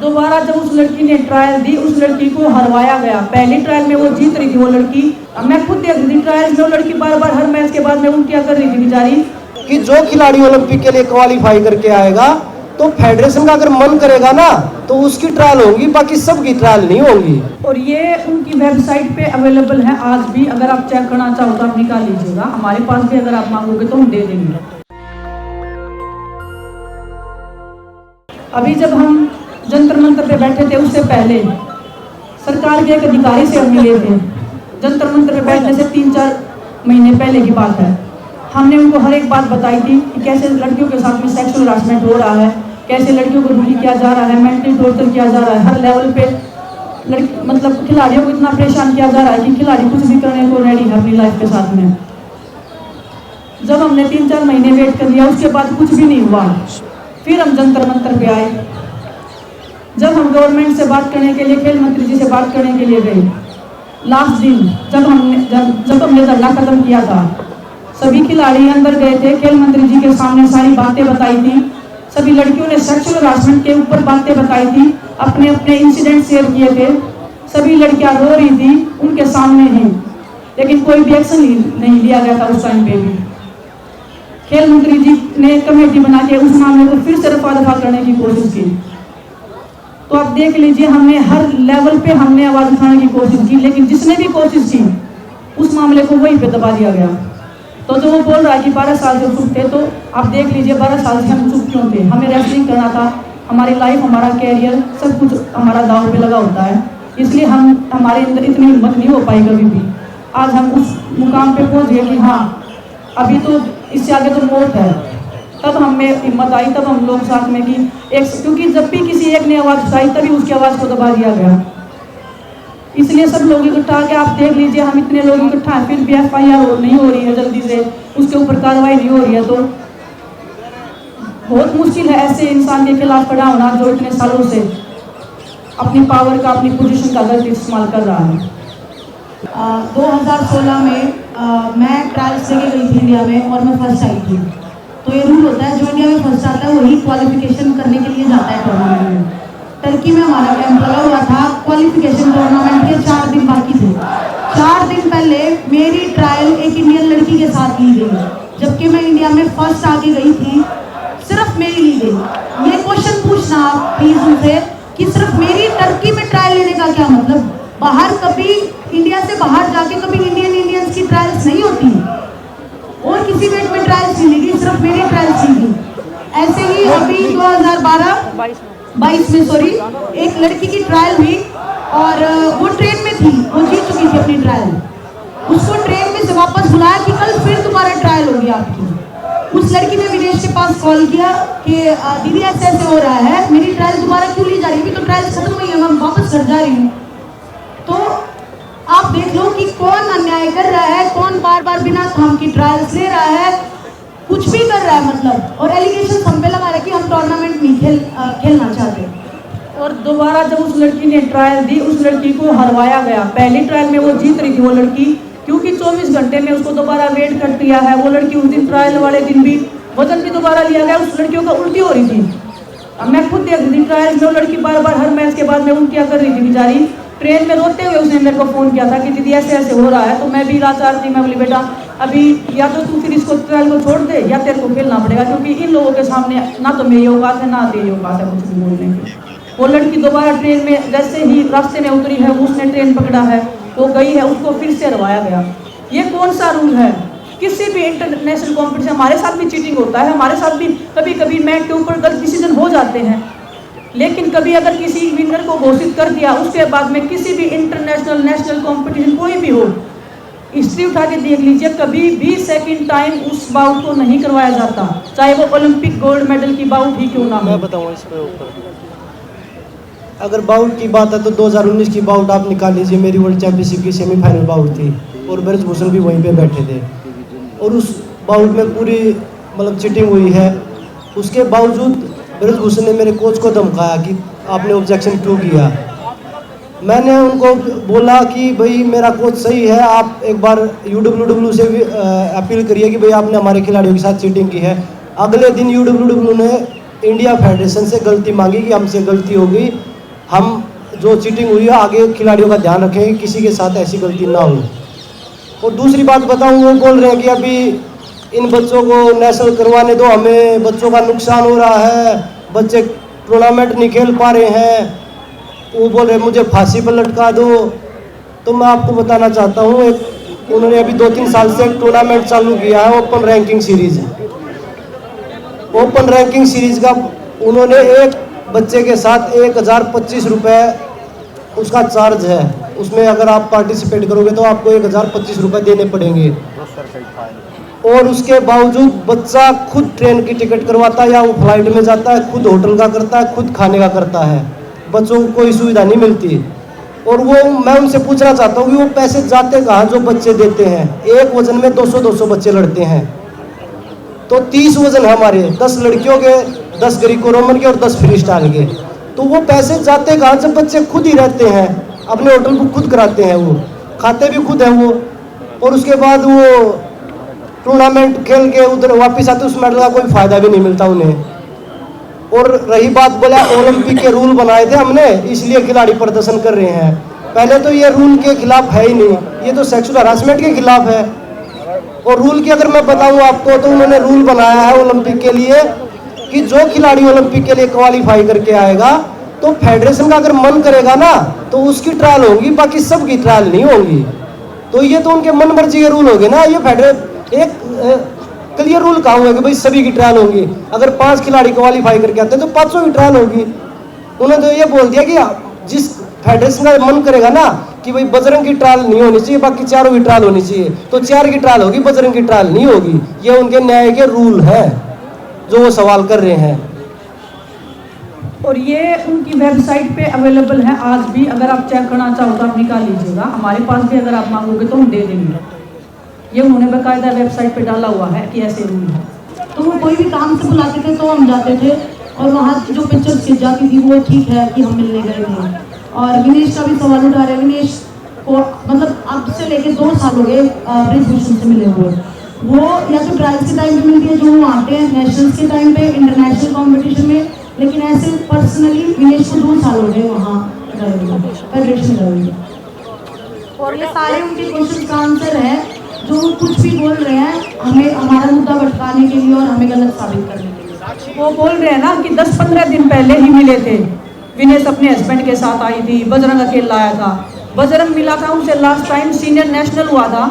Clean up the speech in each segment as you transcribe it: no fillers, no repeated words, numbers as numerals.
दोबारा जब उस लड़की ने ट्रायल दी, उस लड़की को हरवाया गया। पहली ट्रायल में वो जीत रही थी वो लड़की, मैं खुद देख रही थी ट्रायल में वो लड़की बार बार हर मैच के बाद में उल्टियां कर रही थी बेचारी। कि जो खिलाड़ी ओलंपिक के लिए क्वालिफाई करके आएगा तो फेडरेशन का अगर मन करेगा ना तो उसकी ट्रायल होगी, बाकी सबकी ट्रायल नहीं होगी। और ये उनकी वेबसाइट पे अवेलेबल है आज भी, अगर आप चेक करना चाहो तो आप निकाल लीजिएगा। हमारे पास भी अगर आप मांगोगे तो हम दे देंगे। अभी जब हम जंतर मंतर पे बैठे थे उससे पहले सरकार के एक अधिकारी से हम मिले थे। जंतर मंतर पे बैठने से 3-4 महीने पहले की बात है। हमने उनको हर एक बात बताई थी कि कैसे लड़कियों के साथ में सेक्सुअल हरासमेंट हो रहा है, कैसे लड़कियों को बुली किया जा रहा है, मेंटली टॉर्चर किया जा रहा है, हर लेवल पे मतलब खिलाड़ियों को इतना परेशान किया जा रहा है कि खिलाड़ी कुछ भी करने को रेडी है अपनी लाइफ के साथ में। जब हमने 3-4 महीने वेट कर लिया उसके बाद कुछ भी नहीं हुआ। फिर हम जंतर मंतर पे आए। जब हम गवर्नमेंट से बात करने के लिए, खेल मंत्री जी से बात करने के लिए गए, लास्ट दिन जब हमने धरना खत्म किया था, सभी खिलाड़ी अंदर गए थे, खेल मंत्री जी के सामने सारी बातें बताई थी। सभी लड़कियों ने सेक्सुअल हरासमेंट के ऊपर बातें बताई थी, अपने अपने इंसिडेंट शेयर किए थे। सभी लड़कियां रो रही थी उनके सामने ही, लेकिन कोई भी एक्शन नहीं लिया गया था उस टाइम पे भी। खेल मंत्री जी ने कमेटी बना के उस मामले को फिर से रफा दफा करने की कोशिश की। तो आप देख लीजिए, हमने हर लेवल पे हमने आवाज उठाने की कोशिश की, लेकिन जिसने भी कोशिश की उस मामले को वहीं पे दबा दिया गया। तो जो वो बोल रहा है कि 12 साल से चुप थे, तो आप देख लीजिए 12 साल से हम चुप क्यों थे। हमें रेसलिंग करना था, हमारी लाइफ, हमारा कैरियर, सब कुछ हमारा दांव पे लगा होता है, इसलिए हमारे अंदर इतनी हिम्मत नहीं हो पाई कभी भी। आज हम उस मुकाम पे पहुंच गए कि हाँ अभी तो इससे आगे तो मौत है। तब हमें हिम्मत आई, तब हम लोग साथ में कि क्योंकि जब भी किसी एक ने आवाज़ उठाई तभी उसकी आवाज़ को दबा दिया गया। इसलिए सब लोग इकट्ठा के आप देख लीजिए, हम इतने लोग इकट्ठा हैं, फिर भी FIR नहीं हो रही है जल्दी से, उसके ऊपर कार्रवाई नहीं हो रही है। तो बहुत मुश्किल है ऐसे इंसान के खिलाफ खड़ा होना जो इतने सालों से अपनी पावर का, अपनी पोजीशन का गलत इस्तेमाल कर रहा है। 2016 में मैं ट्रायल्स लेके गई थी इंडिया में और मैं फर्स्ट आई थी। तो ये रूल होता है, जो इंडिया में फर्स्ट आता है वही क्वालिफिकेशन करने के लिए जाता है टूर्नामेंट में। टर्की में हमारा कैंप लगा हुआ था, क्वालिफिकेशन टूर्नामेंट के 4 दिन बाकी थे। 4 दिन पहले मेरी ट्रायल एक इंडियन लड़की के साथ ली गई, जबकि मैं इंडिया में फर्स्ट आके गई थी, सिर्फ मेरी ली गई। ये क्वेश्चन पूछना आप प्लीज उनसे कि सिर्फ मेरी टर्की में ट्रायल लेने का क्या मतलब? बाहर कभी इंडिया से बाहर जाके कभी इंडियंस की ट्रायल्स नहीं होती और किसी वेट में ट्रायल्स नहीं ली गई, सिर्फ मेरी ट्रायल्स ली गई। ऐसे ही अभी 2022 में सॉरी, एक लड़की की ट्रायल हुई और वो ट्रेन में थी, वो जीत चुकी थी अपनी ट्रायल। उसको ट्रेन में से वापस बुलाया कि कल फिर दोबारा ट्रायल होगी आपकी। उस लड़की ने विदेश के पास कॉल किया कि दीदी ऐसे ऐसे हो रहा है, मेरी ट्रायल दोबारा क्यों ली जा रही है, अभी तो ट्रायल खत्म हुई है, मैं वापस घर जा रही हूँ। तो आप देख लो कि कौन अन्याय कर रहा है, कौन बार बार बिना काम की ट्रायल्स ले रहा है, कुछ भी कर रहा है मतलब, और एलिगेशन हम पे लगा रहा है कि हम टूर्नामेंट नहीं खेलना चाहते। और दोबारा जब उस लड़की ने ट्रायल दी, उस लड़की को हरवाया गया। पहली ट्रायल में वो जीत रही थी वो लड़की, क्योंकि 24 घंटे में उसको दोबारा वेट कर दिया है। वो लड़की उस दिन ट्रायल वाले दिन भी वजन भी दोबारा लिया गया, उस लड़कियों को उल्टी हो रही थी। मैं खुद देख रही थी ट्रायल में, वो लड़की बार बार हर मैच के बाद में उल्टियां कर रही थी बेचारी। ट्रेन में रोते हुए उसने मेरे को फ़ोन किया था कि दीदी ऐसे ऐसे हो रहा है। तो मैं भी लाचार थी, मैं बोली बेटा अभी या तो तू फिर इसको ट्रायल को छोड़ दे या तेरे को खेलना पड़ेगा, क्योंकि इन लोगों के सामने ना तो मेरी औकात है ना तेरी औकात है कुछ भी बोलने की। वो लड़की दोबारा ट्रेन में जैसे ही रास्ते में उतरी है, उसने ट्रेन पकड़ा है, वो गई है, उसको फिर से हरवाया गया। ये कौन सा रूल है? किसी भी इंटरनेशनल कॉम्पिटिशन, हमारे साथ भी चीटिंग होता है, हमारे साथ भी कभी कभी मैच के ऊपर गलत डिसीजन हो जाते हैं, लेकिन कभी अगर किसी विनर को घोषित कर दिया उसके बाद में किसी भी इंटरनेशनल नेशनल कंपटीशन कोई भी हो, हिस्ट्री उठा के देख लीजिए, कभी भी सेकंड टाइम उस बाउट को नहीं करवाया जाता, चाहे वो ओलंपिक गोल्ड मेडल की बाउट ही क्यों ना हो। मैं बताऊँ इसके ऊपर, अगर बाउट की बात है तो 2019 की बाउट आप निकाल लीजिए। मेरी वर्ल्ड चैंपियनशिप की सेमीफाइनल बाउट थी और ब्रजभूषण भी वहीं पे बैठे थे, और उस बाउट में पूरी मतलब चीटिंग हुई है। उसके बावजूद ब्रजभूषण ने मेरे कोच को धमकाया कि आपने ऑब्जेक्शन क्यों किया। मैंने उनको बोला कि भाई मेरा कोच सही है, आप एक बार UWW से भी अपील करिए कि भाई आपने हमारे खिलाड़ियों के साथ चीटिंग की है। अगले दिन UWW ने इंडिया फेडरेशन से गलती मांगी कि हमसे गलती हो गई, हम जो चीटिंग हुई है आगे खिलाड़ियों का ध्यान रखें कि किसी के साथ ऐसी गलती ना हो। और दूसरी बात बताऊं, वो बोल रहे हैं कि अभी इन बच्चों को नेशनल करवाने दो, हमें बच्चों का नुकसान हो रहा है, बच्चे टूर्नामेंट नहीं खेल पा रहे हैं, वो बोल रहे मुझे फांसी पर लटका दो। तो मैं आपको बताना चाहता हूँ, उन्होंने अभी 2-3 साल से एक टूर्नामेंट चालू किया है, open ranking series. Open ranking series का उन्होंने एक बच्चे के साथ 1025 रुपये उसका चार्ज है। उसमें अगर आप पार्टिसिपेट करोगे तो आपको 1025 रुपये देने पड़ेंगे। और उसके बावजूद बच्चा खुद ट्रेन की टिकट करवाता है, या वो फ्लाइट में जाता है, खुद होटल का करता है, खुद खाने का करता है, बच्चों को कोई सुविधा नहीं मिलती। और वो मैं उनसे पूछना चाहता हूँ कि वो पैसे जाते कहाँ जो बच्चे देते हैं। एक वजन में 200-200 बच्चे लड़ते हैं, तो 30 वजन है हमारे, 10 लड़कियों के, 10 ग्रीको रोमन के और 10 फ्री स्टाइल के। तो वो पैसे जाते कहाँ जब बच्चे खुद ही रहते हैं, अपने होटल को खुद कराते हैं, वो खाते भी खुद हैं वो, और उसके बाद वो टूर्नामेंट खेल के उधर वापस आते, उस मेडल का कोई फायदा भी नहीं मिलता उन्हें। और रही बात, बोला ओलंपिक के रूल बनाए थे हमने इसलिए खिलाड़ी प्रदर्शन कर रहे हैं। पहले तो ये रूल के खिलाफ है ही नहीं, ये तो सेक्सुअल हरासमेंट के खिलाफ है। और रूल की अगर मैं बताऊं आपको, तो उन्होंने रूल बनाया है ओलंपिक के लिए कि जो खिलाड़ी ओलंपिक के लिए क्वालिफाई करके आएगा तो फेडरेशन का अगर मन करेगा ना तो उसकी ट्रायल होगी, बाकी सबकी ट्रायल नहीं होगी। तो ये तो उनके मन मर्जी के रूल हो गए ना। ये एक क्लियर रूल कहा हुआ है कि भाई सभी की ट्रायल होगी। अगर 5 खिलाड़ी क्वालिफाई करके आते हैं तो 500 की ट्रायल होगी। उन्होंने तो ये बोल दिया कि जिस फेडरेशन का मन करेगा ना कि भाई बजरंग की ट्रायल नहीं होनी चाहिए, बाकी चारों की ट्रायल होनी चाहिए, तो 4 की ट्रायल होगी, बजरंग की ट्रायल नहीं होगी। ये उनके न्याय के रूल है जो वो सवाल कर रहे हैं। और ये उनकी वेबसाइट पे अवेलेबल है आज भी। अगर आप चेक करना चाहो तो आप निकाल लीजिएगा, हमारे पास भी अगर आप मांगोगे तो हम दे देंगे। ये उन्होंने बाकायदा वेबसाइट पे डाला हुआ है कि ऐसे रूल है। तो वो कोई भी काम से बुलाते थे तो हम जाते थे, और वहाँ की जो पिक्चर्स खिंच जाती थी वो ठीक है कि हम मिलने गए थे। और विनेश का भी सवाल उठा रहे हैं, विनेश को मतलब अब से लेके 2 साल हो गए ब्रिजभूषण से मिले हुए। वो या तो ट्रायल्स के टाइम पे मिलती है जो वो आते हैं, नेशनल्स के टाइम पे, इंटरनेशनल कॉम्पिटिशन में, लेकिन ऐसे पर्सनली विनेश को 2 साल हो गए वहाँ गए हुए, फेडरेशन गए हुए। और ये सारे उनके क्वेश्चन का आंसर है जो कुछ भी बोल रहे हैं हमें हमारा मुद्दा भटकाने के लिए और हमें गलत साबित करने के लिए। वो बोल रहे हैं ना कि 10-15 दिन पहले ही मिले थे। विनेश अपने हस्बैंड के साथ आई थी, बजरंग अकेला लाया था, बजरंग मिला था उनसे लास्ट टाइम सीनियर नेशनल हुआ था,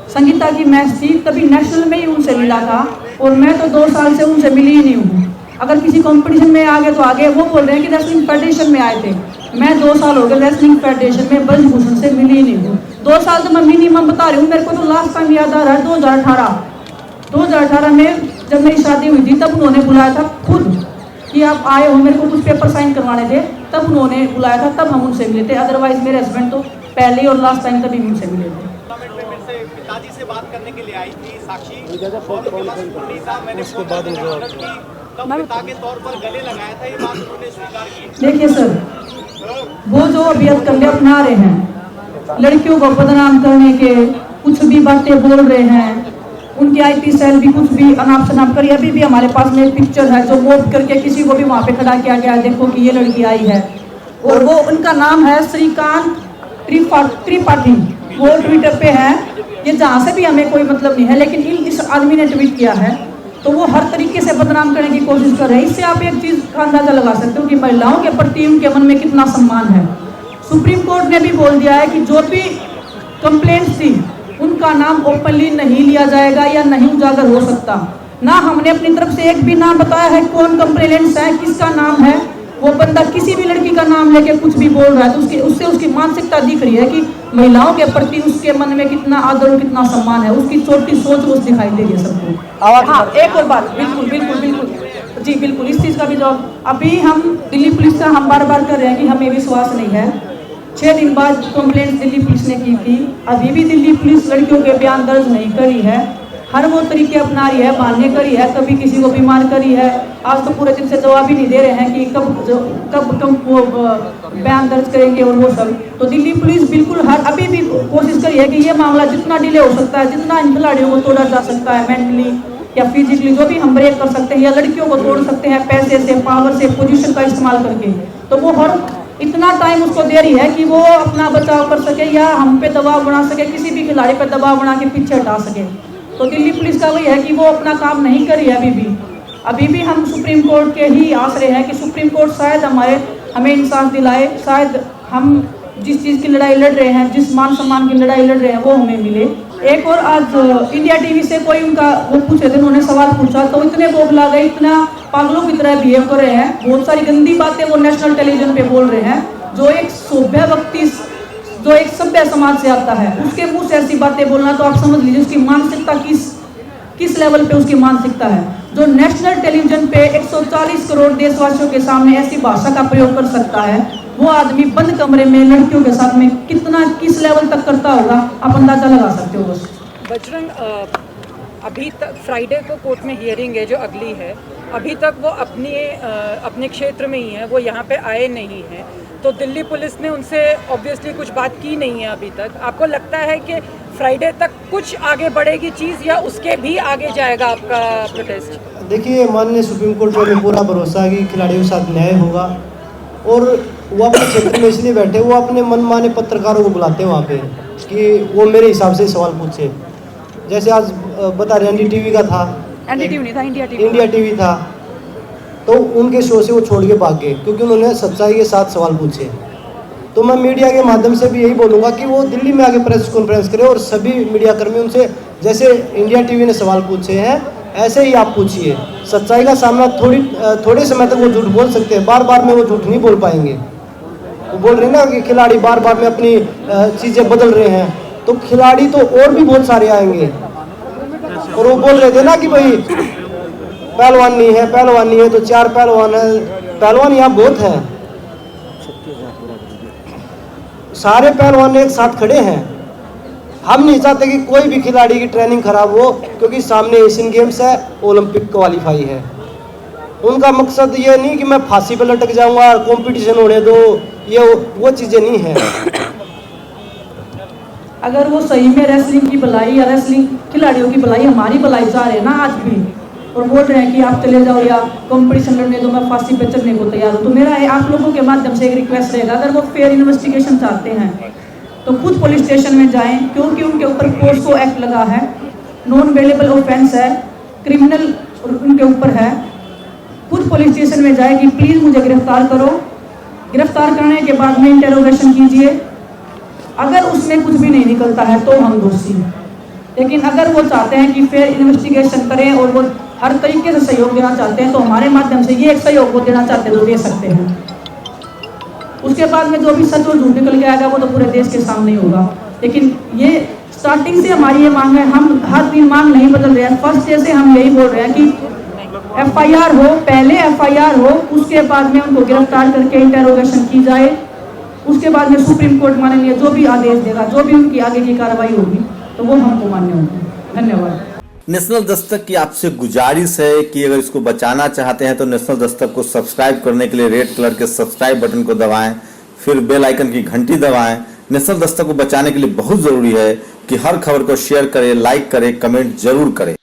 संगीता की मैच थी तभी नेशनल में ही उनसे मिला था। और मैं तो 2 साल से उनसे मिली ही नहीं हूँ। अगर किसी कंपटीशन में आगे तो आगे। वो बोल रहे हैं कि रेसलिंग फेडरेशन में आए थे, मैं 2 साल हो गए रेसलिंग फेडरेशन में ब्रिजभूषण से मिली ही नहीं हूँ। 2 साल तो मैं मिनिमम बता रही हूँ। मेरे को तो लास्ट टाइम याद आ रहा है 2018 में जब मेरी शादी हुई थी, तब उन्होंने बुलाया था खुद कि आप आए हो, मेरे को कुछ पेपर साइन करवाने थे, तब उन्होंने बुलाया था, तब हम उनसे मिले थे। अदरवाइज मेरे हस्बैंड तो पहले ही और लास्ट टाइम तभी उनसे मिले थे। पिताजी से बात करने के लिए आई थी साक्षी, और उनके पास नहीं था। मैंने उसके बाद तब पिता के तौर पर गले लगाया था, ये बात उन्होंने स्वीकार की। देखिए सर, वो जो अभियत करने अपना रहे हैं, लड़कियों को बदनाम करने के कुछ भी बातें बोल रहे हैं, उनकी आईटी सेल भी कुछ भी अनाप शनाप करी। अभी भी हमारे पास में एक पिक्चर है जो वोट करके किसी को भी वहाँ पे खड़ा किया गया है, देखो कि ये लड़की आई है। और वो उनका नाम है श्रीकांत त्रिपाठी, वो ट्विटर पे है। ये जहाँ से भी हमें कोई मतलब नहीं है, लेकिन इस आदमी ने ट्वीट किया है तो वो हर तरीके से बदनाम करने की कोशिश कर रहे हैं। इससे आप एक चीज़ का अंदाजा लगा सकते हो कि महिलाओं के प्रति उनके मन में कितना सम्मान है। सुप्रीम कोर्ट ने भी बोल दिया है कि जो भी कंप्लेंट्स थी उनका नाम ओपनली नहीं लिया जाएगा या नहीं उजागर हो सकता। ना हमने अपनी तरफ से एक भी नाम बताया है कौन कंप्लेनेंट्स है, किसका नाम है। वो बंदा किसी भी लड़की का नाम लेके कुछ भी बोल रहा है तो उससे उसकी मानसिकता दिख रही है कि महिलाओं के प्रति उसके मन में कितना आदर और कितना सम्मान है। उसकी छोटी सोच वो दिखाई दे रही है सबको। हाँ, एक और बात, बिल्कुल जी बिल्कुल, इस चीज़ का भी जवाब अभी हम दिल्ली पुलिस का हम बार बार कर रहे हैं कि हमें विश्वास नहीं है। 6 दिन बाद कंप्लेंट दिल्ली पुलिस ने की थी, अभी भी दिल्ली पुलिस लड़कियों के बयान दर्ज नहीं करी है। हर वो तरीके अपना रही है, मारने करी है, कभी किसी को बीमार करी है। आज तो पूरे दिन से जवाब ही नहीं दे रहे हैं कि कब वो बयान दर्ज करेंगे और वो सब। तो दिल्ली पुलिस बिल्कुल अभी भी कोशिश करी है कि ये मामला जितना डिले हो सकता है, जितना इन खिलाड़ियों को तोड़ा जा सकता है मेंटली या फिजिकली, जो भी हम ब्रेक कर सकते हैं या लड़कियों को तोड़ सकते हैं पैसे से, पावर से, पोजीशन का इस्तेमाल करके, तो वो हर इतना टाइम उसको दे रही है कि वो अपना बचाव कर सके या हम पे दबाव बना सके, किसी भी खिलाड़ी पे दबाव बना के पीछे हटा सके। तो दिल्ली पुलिस का वही है कि वो अपना काम नहीं कर रही है। अभी भी हम सुप्रीम कोर्ट के ही आसरे हैं कि सुप्रीम कोर्ट शायद हमें इंसाफ दिलाए, शायद हम जिस चीज़ की लड़ाई लड़ रहे हैं, जिस मान सम्मान की लड़ाई लड़ रहे हैं, वो हमें मिले। एक और आज इंडिया टीवी से कोई उनका वो पूछे थे, उन्होंने सवाल पूछा तो इतने बोगला गए, इतना पागलों की तरह बिहेव कर रहे हैं, बहुत सारी गंदी बातें वो नेशनल टेलीविजन पे बोल रहे हैं। जो एक सभ्य व्यक्ति, जो एक सभ्य समाज से आता है, उसके मुंह से ऐसी बातें बोलना, तो आप समझ लीजिए उसकी मानसिकता किस लेवल पे उसकी मानसिकता है। जो नेशनल टेलीविजन पे 140 करोड़ देशवासियों के सामने ऐसी भाषा का प्रयोग कर सकता है, वो आदमी बंद कमरे में लड़कियों के साथ में किस लेवल तक करता होगा, आप अंदाजा लगा सकते हो। बस बजरंग, अभी तक फ्राइडे को कोर्ट में हियरिंग है जो अगली है, अभी तक वो अपने क्षेत्र में ही है, वो यहाँ पे आए नहीं हैं, तो दिल्ली पुलिस ने उनसे ऑब्वियसली कुछ बात की नहीं है अभी तक। आपको लगता है कि फ्राइडे तक कुछ आगे बढ़ेगी चीज़ या उसके भी आगे जाएगा आपका प्रोटेस्ट? देखिए, माननीय सुप्रीम कोर्ट में हमें पूरा भरोसा है कि खिलाड़ियों के साथ न्याय होगा, और वो अपने क्षेत्र में इसलिए बैठे, वो अपने मनमाने पत्रकारों को बुलाते हैं वहाँ पे कि वो मेरे हिसाब से सवाल पूछे। जैसे आज बता रहे NDTV का था, NDTV नहीं था, इंडिया टीवी था, तो उनके शो से वो छोड़ के भाग गए क्योंकि उन्होंने सच्चाई के साथ सवाल पूछे। तो मैं मीडिया के माध्यम से भी यही बोलूँगा कि वो दिल्ली में आके प्रेस कॉन्फ्रेंस करें और सभी मीडिया कर्मी उनसे, जैसे इंडिया टीवी ने सवाल पूछे हैं, ऐसे ही आप पूछिए। सच्चाई का सामना थोड़े समय तक वो झूठ बोल सकते हैं, बार बार में वो झूठ नहीं बोल पाएंगे। वो बोल रहे हैं ना कि खिलाड़ी बार बार में अपनी चीज़ें बदल रहे हैं, तो खिलाड़ी तो और भी बहुत सारे आएंगे। और वो बोल रहे थे ना कि भाई पहलवान नहीं है तो 4 पहलवान है, पहलवान यहाँ बहुत हैं, सारे पहलवान एक साथ खड़े हैं। हम नहीं चाहते कि कोई भी खिलाड़ी की ट्रेनिंग खराब हो, क्योंकि सामने एशियन गेम्स है, ओलंपिक क्वालिफाई है। उनका मकसद ये नहीं कि मैं फांसी पर लटक जाऊंगा, कंपटीशन होने दो, ये वो चीज़ें नहीं है। अगर वो सही में रेसलिंग की भलाई या रेसलिंग खिलाड़ियों की भलाई, हमारी भलाई चाह रहे हैं ना आज भी, और बोल रहे हैं कि आप चले जाओ या कंपटीशन लड़ने दो, मैं फांसी पे चढ़ने को तैयार हूँ, तो मेरा आप लोगों के माध्यम से एक रिक्वेस्ट रहेगा, अगर वो फेयर इन्वेस्टिगेशन चाहते हैं तो खुद पुलिस स्टेशन में जाएं, क्योंकि उनके ऊपर पोस्को एक्ट लगा है, नॉन वेलेबल ऑफेंस है, क्रिमिनल उनके ऊपर है। खुद पुलिस स्टेशन में जाए कि प्लीज़ मुझे गिरफ्तार करो, गिरफ्तार करने के बाद में इंटेरोगेशन कीजिए, अगर उसमें कुछ भी नहीं निकलता है तो हम दोषी। लेकिन अगर वो चाहते हैं कि फेयर इन्वेस्टिगेशन करें और वो हर तरीके से सहयोग देना चाहते हैं, तो हमारे माध्यम से ये एक सहयोग वो देना चाहते हैं तो दे सकते हैं। उसके बाद में जो भी सच और झूठ निकल के आएगा वो तो पूरे देश के सामने ही होगा। लेकिन ये स्टार्टिंग से हमारी ये मांग है, हम हर दिन मांग नहीं बदल रहे हैं। फर्स्ट डे से हम यही बोल रहे हैं कि FIR हो, पहले FIR हो, उसके बाद में उनको गिरफ्तार करके इंटेरोगेशन की जाए, उसके बाद में सुप्रीम कोर्ट माननीय जो भी आदेश देगा, जो भी उनकी आगे की कार्रवाई होगी, तो वो हमको मान्य होगी। धन्यवाद। नेशनल दस्तक की आपसे गुजारिश है कि अगर इसको बचाना चाहते हैं तो नेशनल दस्तक को सब्सक्राइब करने के लिए रेड कलर के सब्सक्राइब बटन को दबाएं, फिर बेल आइकन की घंटी दबाएं। नेशनल दस्तक को बचाने के लिए बहुत जरूरी है कि हर खबर को शेयर करें, लाइक करें, कमेंट जरूर करें।